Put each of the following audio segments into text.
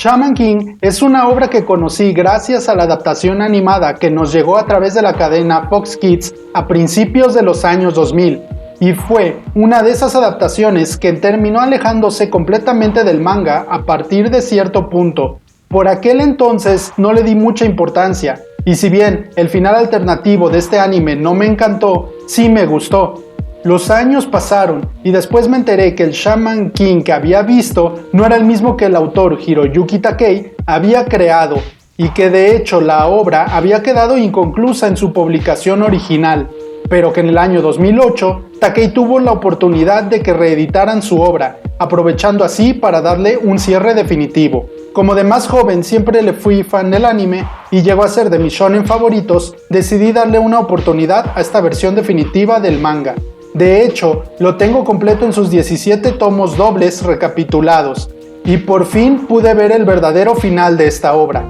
Shaman King es una obra que conocí gracias a la adaptación animada que nos llegó a través de la cadena Fox Kids a principios de los años 2000, y fue una de esas adaptaciones que terminó alejándose completamente del manga a partir de cierto punto. Por aquel entonces no le di mucha importancia, y si bien el final alternativo de este anime no me encantó, sí me gustó. Los años pasaron y después me enteré que el Shaman King que había visto no era el mismo que el autor Hiroyuki Takei había creado, y que de hecho la obra había quedado inconclusa en su publicación original, pero que en el año 2008 Takei tuvo la oportunidad de que reeditaran su obra, aprovechando así para darle un cierre definitivo. Como de más joven siempre le fui fan del anime y llegó a ser de mis shonen favoritos, decidí darle una oportunidad a esta versión definitiva del manga. De hecho, lo tengo completo en sus 17 tomos dobles recapitulados, y por fin pude ver el verdadero final de esta obra.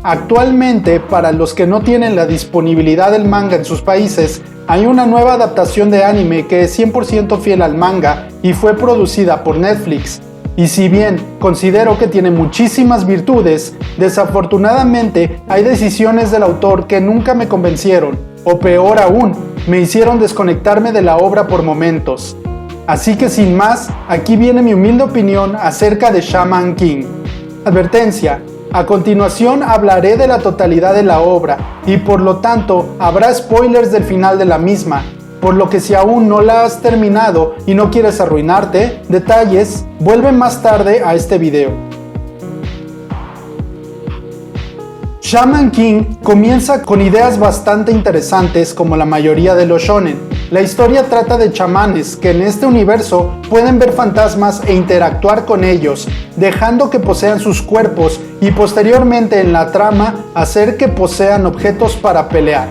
Actualmente, para los que no tienen la disponibilidad del manga en sus países, hay una nueva adaptación de anime que es 100% fiel al manga y fue producida por Netflix. Y si bien considero que tiene muchísimas virtudes, desafortunadamente hay decisiones del autor que nunca me convencieron, o peor aún, me hicieron desconectarme de la obra por momentos. Así que sin más, aquí viene mi humilde opinión acerca de Shaman King. Advertencia: a continuación hablaré de la totalidad de la obra, y por lo tanto habrá spoilers del final de la misma, por lo que si aún no la has terminado y no quieres arruinarte detalles, vuelve más tarde a este video. Shaman King comienza con ideas bastante interesantes como la mayoría de los shonen. La historia trata de chamanes que en este universo pueden ver fantasmas e interactuar con ellos, dejando que posean sus cuerpos y posteriormente en la trama hacer que posean objetos para pelear.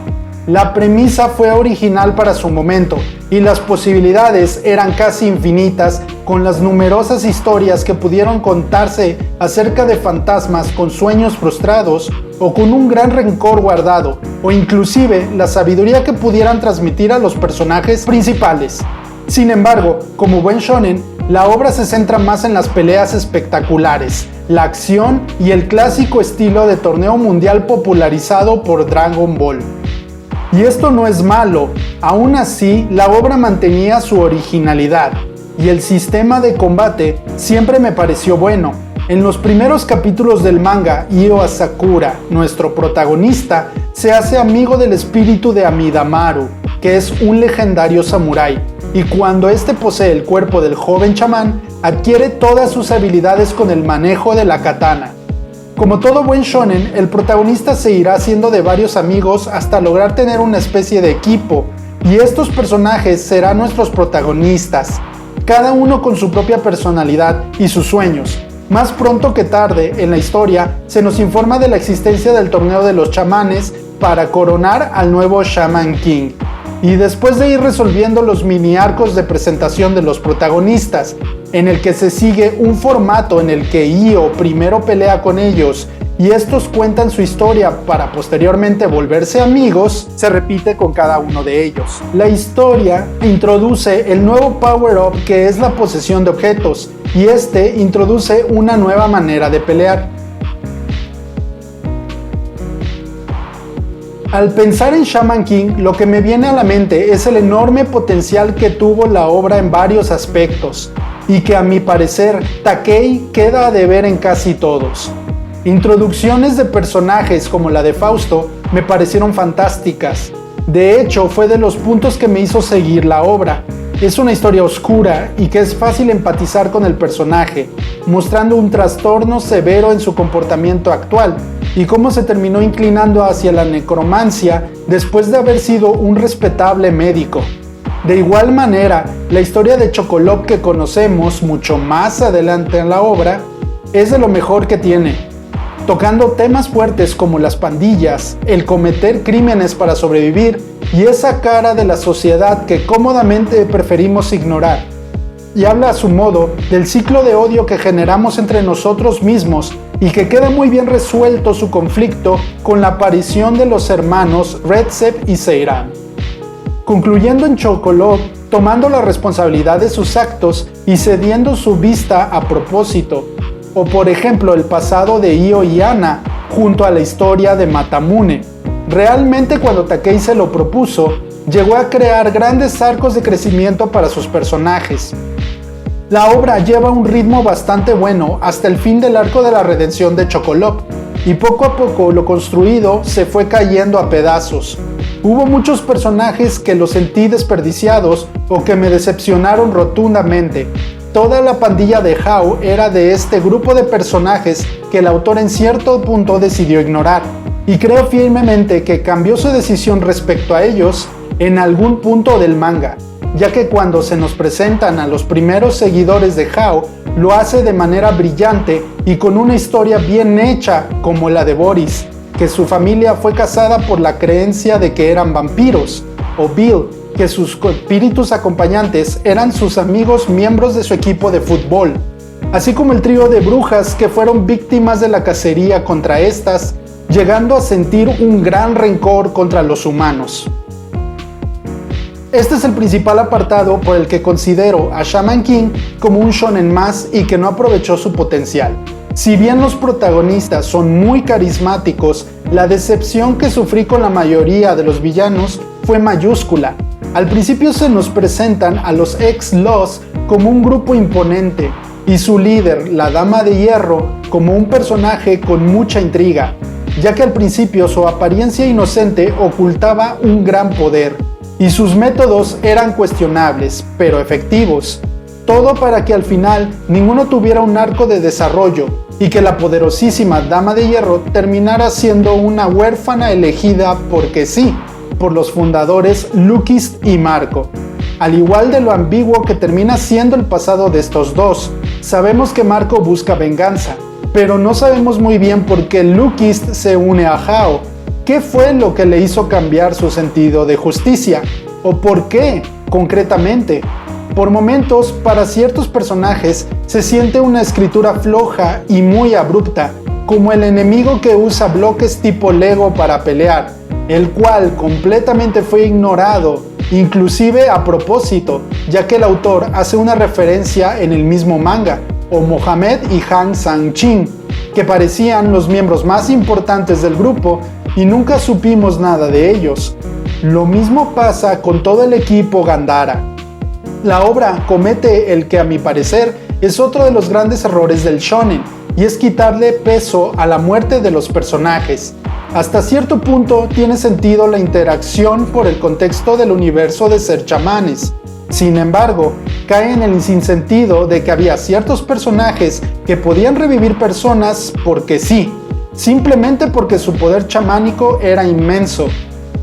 La premisa fue original para su momento y las posibilidades eran casi infinitas con las numerosas historias que pudieron contarse acerca de fantasmas con sueños frustrados o con un gran rencor guardado, o inclusive la sabiduría que pudieran transmitir a los personajes principales. Sin embargo, como buen shonen, la obra se centra más en las peleas espectaculares, la acción y el clásico estilo de torneo mundial popularizado por Dragon Ball. Y esto no es malo, aún así la obra mantenía su originalidad, y el sistema de combate siempre me pareció bueno. En los primeros capítulos del manga, Io Asakura, nuestro protagonista, se hace amigo del espíritu de Amidamaru, que es un legendario samurái, y cuando este posee el cuerpo del joven chamán, adquiere todas sus habilidades con el manejo de la katana. Como todo buen shonen, el protagonista se irá haciendo de varios amigos hasta lograr tener una especie de equipo, y estos personajes serán nuestros protagonistas, cada uno con su propia personalidad y sus sueños. Más pronto que tarde en la historia se nos informa de la existencia del torneo de los chamanes para coronar al nuevo Shaman King. Y después de ir resolviendo los mini arcos de presentación de los protagonistas, en el que se sigue un formato en el que Io primero pelea con ellos y estos cuentan su historia para posteriormente volverse amigos, se repite con cada uno de ellos. La historia introduce el nuevo power-up que es la posesión de objetos, y este introduce una nueva manera de pelear. Al pensar en Shaman King, lo que me viene a la mente es el enorme potencial que tuvo la obra en varios aspectos, y que a mi parecer Takei queda a deber en casi todos. Introducciones de personajes como la de Fausto me parecieron fantásticas. De hecho, fue de los puntos que me hizo seguir la obra. Es una historia oscura y que es fácil empatizar con el personaje, mostrando un trastorno severo en su comportamiento actual y cómo se terminó inclinando hacia la necromancia después de haber sido un respetable médico. De igual manera, la historia de Chocolop que conocemos mucho más adelante en la obra es de lo mejor que tiene, tocando temas fuertes como las pandillas, el cometer crímenes para sobrevivir y esa cara de la sociedad que cómodamente preferimos ignorar. Y habla a su modo del ciclo de odio que generamos entre nosotros mismos y que queda muy bien resuelto su conflicto con la aparición de los hermanos Recep y Seiran. Concluyendo en Chocolop, tomando la responsabilidad de sus actos y cediendo su vista a propósito. o por ejemplo el pasado de Io y Anna junto a la historia de Masamune. Realmente cuando Takei se lo propuso, llegó a crear grandes arcos de crecimiento para sus personajes. La obra lleva un ritmo bastante bueno hasta el fin del arco de la redención de Chocolat, y poco a poco lo construido se fue cayendo a pedazos. Hubo muchos personajes que los sentí desperdiciados o que me decepcionaron rotundamente. Toda la pandilla de Hao era de este grupo de personajes que el autor en cierto punto decidió ignorar, y creo firmemente que cambió su decisión respecto a ellos en algún punto del manga, ya que cuando se nos presentan a los primeros seguidores de Hao, lo hace de manera brillante y con una historia bien hecha como la de Boris, que su familia fue cazada por la creencia de que eran vampiros, o Bill, que sus espíritus acompañantes eran sus amigos miembros de su equipo de fútbol, así como el trío de brujas que fueron víctimas de la cacería contra estas, llegando a sentir un gran rencor contra los humanos. Este es el principal apartado por el que considero a Shaman King como un shonen más y que no aprovechó su potencial. Si bien los protagonistas son muy carismáticos, la decepción que sufrí con la mayoría de los villanos fue mayúscula. Al principio se nos presentan a los ex-Lost como un grupo imponente y su líder, la Dama de Hierro, como un personaje con mucha intriga, ya que al principio su apariencia inocente ocultaba un gran poder y sus métodos eran cuestionables, pero efectivos. Todo para que al final ninguno tuviera un arco de desarrollo y que la poderosísima Dama de Hierro terminara siendo una huérfana elegida porque sí, por los fundadores Lukist y Marco. Al igual de lo ambiguo que termina siendo el pasado de estos dos, sabemos que Marco busca venganza, pero no sabemos muy bien por qué Lukist se une a Hao. ¿Qué fue lo que le hizo cambiar su sentido de justicia? ¿O por qué, concretamente? Por momentos, para ciertos personajes, se siente una escritura floja y muy abrupta, como el enemigo que usa bloques tipo Lego para pelear, el cual completamente fue ignorado, inclusive a propósito, ya que el autor hace una referencia en el mismo manga, o Mohamed y Han Sang-chin, que parecían los miembros más importantes del grupo y nunca supimos nada de ellos. Lo mismo pasa con todo el equipo Gandhara. La obra comete el que a mi parecer es otro de los grandes errores del shonen, y es quitarle peso a la muerte de los personajes. Hasta cierto punto tiene sentido la interacción por el contexto del universo de ser chamanes. Sin embargo, cae en el sinsentido de que había ciertos personajes que podían revivir personas porque sí, simplemente porque su poder chamánico era inmenso.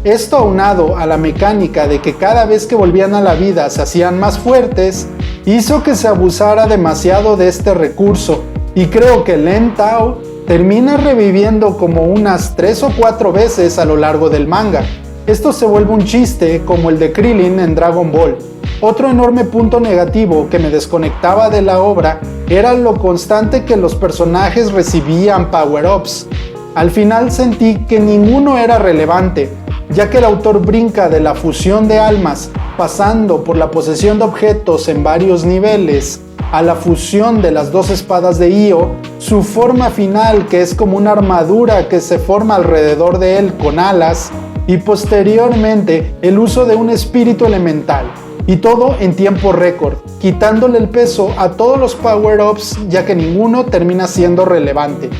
Esto aunado a la mecánica de que cada vez que volvían a la vida se hacían más fuertes, hizo que se abusara demasiado de este recurso, y creo que Len Tao termina reviviendo como unas 3 o 4 veces a lo largo del manga. Esto se vuelve un chiste como el de Krillin en Dragon Ball. Otro enorme punto negativo que me desconectaba de la obra era lo constante que los personajes recibían power-ups. Al final sentí que ninguno era relevante, ya que el autor brinca de la fusión de almas, pasando por la posesión de objetos en varios niveles, a la fusión de las 2 espadas de Io, su forma final que es como una armadura que se forma alrededor de él con alas, y posteriormente el uso de un espíritu elemental, y todo en tiempo récord, quitándole el peso a todos los power-ups ya que ninguno termina siendo relevante.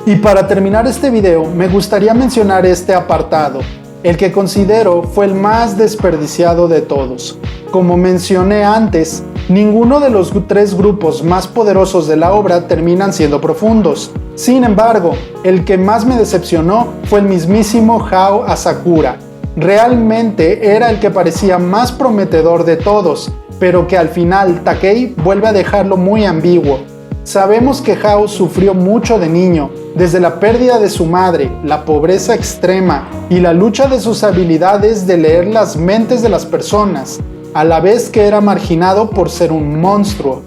Y para terminar este video me gustaría mencionar este apartado, el que considero fue el más desperdiciado de todos. Como mencioné antes, ninguno de los 3 grupos más poderosos de la obra terminan siendo profundos. Sin embargo, el que más me decepcionó fue el mismísimo Hao Asakura. Realmente era el que parecía más prometedor de todos, pero que al final Takei vuelve a dejarlo muy ambiguo. Sabemos que Hao sufrió mucho de niño, desde la pérdida de su madre, la pobreza extrema y la lucha de sus habilidades de leer las mentes de las personas, a la vez que era marginado por ser un monstruo.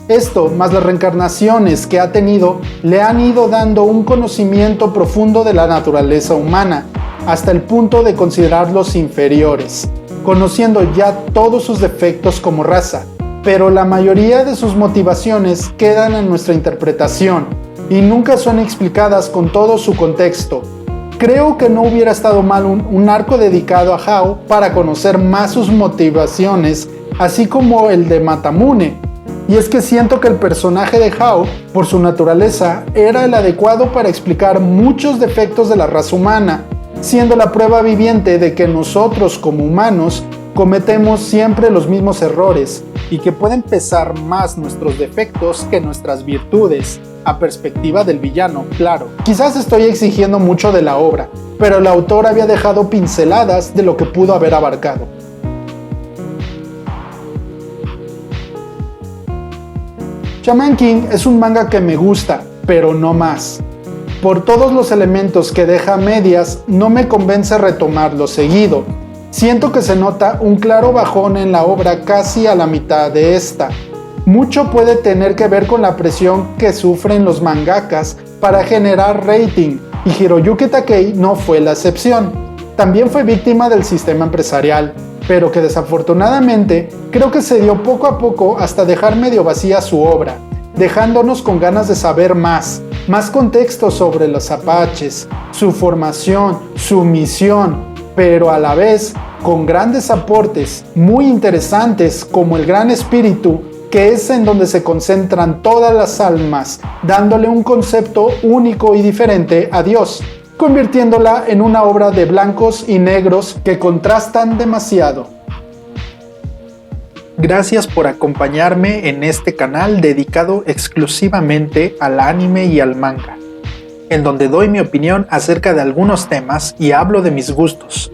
Esto, más las reencarnaciones que ha tenido, le han ido dando un conocimiento profundo de la naturaleza humana, hasta el punto de considerarlos inferiores, conociendo ya todos sus defectos como raza. pero la mayoría de sus motivaciones quedan en nuestra interpretación y nunca son explicadas con todo su contexto. Creo que no hubiera estado mal un arco dedicado a Hao para conocer más sus motivaciones, así como el de Masamune. Y es que siento que el personaje de Hao, por su naturaleza, era el adecuado para explicar muchos defectos de la raza humana, siendo la prueba viviente de que nosotros como humanos cometemos siempre los mismos errores y que pueden pesar más nuestros defectos que nuestras virtudes, a perspectiva del villano, claro. Quizás estoy exigiendo mucho de la obra, pero el autor había dejado pinceladas de lo que pudo haber abarcado. Shaman King es un manga que me gusta, pero no más. Por todos los elementos que deja a medias, no me convence retomarlo seguido. Siento que se nota un claro bajón en la obra casi a la mitad de esta. Mucho puede tener que ver con la presión que sufren los mangakas para generar rating, y Hiroyuki Takei no fue la excepción. También fue víctima del sistema empresarial, pero que desafortunadamente creo que se dio poco a poco hasta dejar medio vacía su obra, dejándonos con ganas de saber más contexto sobre los apaches, su formación, su misión, pero a la vez con grandes aportes muy interesantes como el Gran Espíritu, que es en donde se concentran todas las almas, dándole un concepto único y diferente a Dios, convirtiéndola en una obra de blancos y negros que contrastan demasiado. Gracias por acompañarme en este canal dedicado exclusivamente al anime y al manga, en donde doy mi opinión acerca de algunos temas y hablo de mis gustos.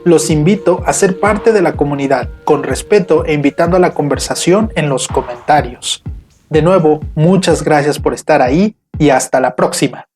Los invito a ser parte de la comunidad, con respeto e invitando a la conversación en los comentarios. De nuevo, muchas gracias por estar ahí y hasta la próxima.